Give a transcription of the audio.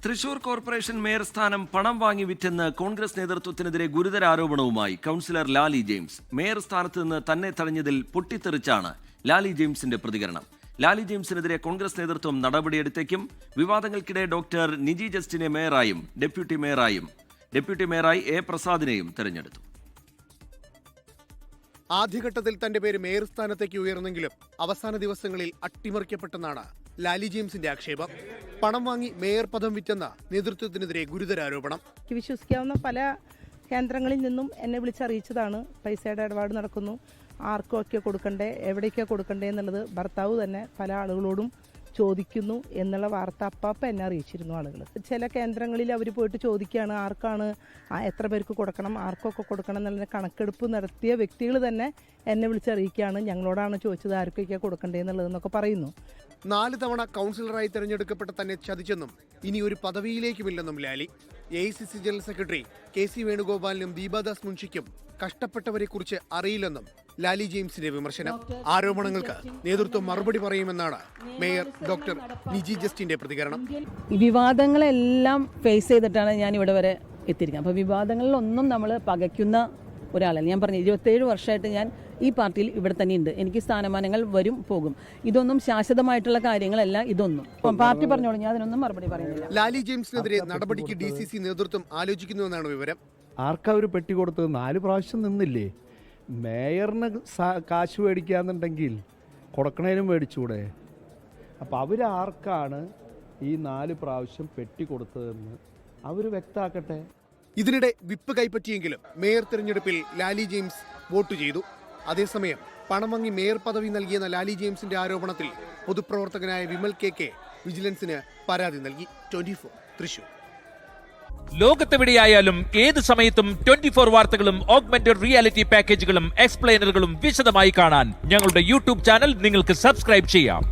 Thrissur corporation mayor സ്ഥാനം പണം വാങ്ങി വിറ്റെന്ന് കോൺഗ്രസ് നേതൃത്വത്തിനെതിരെ ഗുരുതര ആരോപണവുമായി കൗൺസിലർ ലാലി ജെയിംസ്. മേയർ സ്ഥാനത്ത് നിന്ന് തന്നെ തടഞ്ഞതിൽ പൊട്ടിത്തെറിച്ചാണ് ലാലി ജെയിംസിന്റെ പ്രതികരണം. ലാലി ജെയിംസിനെതിരെ കോൺഗ്രസ് നേതൃത്വം നടപടിയെടുത്തേക്കും. വിവാദങ്ങൾക്കിടെ ഡോക്ടർ നിജി ജസ്റ്റിനെ മേയറായും ഡെപ്യൂട്ടി മേയറായി എ പ്രസാദിനെയും തെരഞ്ഞെടുത്തു. ആദ്യഘട്ടത്തിൽ തന്റെ പേര് മേയർ സ്ഥാനത്തേക്ക് ഉയർന്നെങ്കിലും അവസാന ദിവസങ്ങളിൽ അട്ടിമറിക്കപ്പെട്ടെന്നാണ് ലാലി ജെയിംസിന്റെ ആക്ഷേപം. പണം വാങ്ങി മേയർ പദം വിറ്റെന്ന നേതൃത്വത്തിനെതിരെ ഗുരുതര ആരോപണം. വിശ്വസിക്കാവുന്ന പല കേന്ദ്രങ്ങളിൽ നിന്നും എന്നെ വിളിച്ചറിയിച്ചതാണ്. പൈസയുടെ ഇടപാട് നടക്കുന്നു, ആർക്കൊക്കെ കൊടുക്കണ്ടേ, എവിടേക്കാ കൊടുക്കണ്ടേ എന്നുള്ളത് ഭർത്താവ് തന്നെ പല ആളുകളോടും ചോദിക്കുന്നു എന്നുള്ള വാർത്ത അപ്പം എന്നെ അറിയിച്ചിരുന്നു ആളുകൾ. ചില കേന്ദ്രങ്ങളിൽ അവർ പോയിട്ട് ചോദിക്കുകയാണ് ആർക്കാണ്, എത്ര പേർക്ക് കൊടുക്കണം, ആർക്കൊക്കെ കൊടുക്കണം എന്നുള്ള കണക്കെടുപ്പ് നടത്തിയ വ്യക്തികൾ തന്നെ എന്നെ വിളിച്ചറിയിക്കുകയാണ്, ഞങ്ങളോടാണ് ചോദിച്ചത് ആർക്കൊക്കെ കൊടുക്കണ്ടേ എന്നുള്ളതെന്നൊക്കെ പറയുന്നു. 4 തവണ കൗൺസിലറായി തെരഞ്ഞെടുക്കപ്പെട്ട തന്നെ ചതിച്ചെന്നും ഇനി ഒരു പദവിയിലേക്കുമില്ലെന്നും Lali. AICC general secretary KC വേണുഗോപാലിനും ദീപാദാസ് മുൻഷിക്കും കഷ്ടപ്പെട്ടവരെക്കുറിച്ച് അറിയില്ലെന്നും ലാലി ജെയിംസിന്റെ വിമർശനം. ആരോപണങ്ങൾക്ക് നേതൃത്വം മറുപടി പറയുമെന്നാണ് മേയർ ഡോക്ടർ നിജി ജസ്റ്റിന്റെ പ്രതികരണം. ഈ വിവാദങ്ങളെല്ലാം ഫേസ് ചെയ്തിട്ടാണ് ഞാൻ ഇവിടെ വരെ എത്തിയിരിക്കുന്നത്. അപ്പോൾ വിവാദങ്ങളിലൊന്നും നമ്മൾ പകയ്ക്കുന്ന ഒരാളല്ല. ഞാൻ പറഞ്ഞു 27 വർഷമായിട്ട് ഞാൻ ഈ പാർട്ടിയിൽ ഇവിടെ തന്നെ ഉണ്ട്. എനിക്ക് സ്ഥാനമാനങ്ങൾ വരും പോകും. ഇതൊന്നും ശാശ്വതമായിട്ടുള്ള കാര്യങ്ങളല്ല. ഇതൊന്നും പാർട്ടി പറഞ്ഞോളൂ, ഞാൻ അതിനൊന്നും മറുപടി പറയുന്നില്ല. ലാലി ജെയിംസിനെതിരെ നടപടിക്ക് DCC നേതൃത്വം ആലോചിക്കുന്നുവെന്നാണ് വിവരം. ആർക്കാ ഒരു പെട്ടി കൊടുത്തത്? 4 പ്രാവശ്യം നിന്നില്ലേ? മേയറിന് കാശ് മേടിക്കാന്നുണ്ടെങ്കിൽ കൊടുക്കണേനും മേടിച്ചൂടെ? അപ്പം അവരാർക്കാണ് ഈ 4 പ്രാവശ്യം പെട്ടി കൊടുത്തതെന്ന് അവർ വ്യക്തമാക്കട്ടെ. ഇതിനിടെ വിപ്പ് കൈപ്പറ്റിയെങ്കിലും മേയർ തെരഞ്ഞെടുപ്പിൽ ലാലി ജെയിംസ് വോട്ട് ചെയ്തു. അതേസമയം പണം വാങ്ങി മേയർ പദവി നൽകിയെന്ന ലാലി ജെയിംസിന്റെ ആരോപണത്തിൽ പൊതുപ്രവർത്തകനായ വിമൽ KK വിജിലൻസിന് പരാതി നൽകി. 24 തൃശൂർ. ലോകത്തെവിടെയായാലും ഏത് സമയത്തും 24 വാർത്തകളും ഓഗ്മെന്റഡ് റിയാലിറ്റി പാക്കേജുകളും എക്സ്പ്ലെയിനറുകളും വിശദമായി കാണാൻ ഞങ്ങളുടെ YouTube ചാനൽ നിങ്ങൾക്ക് സബ്സ്ക്രൈബ് ചെയ്യാം.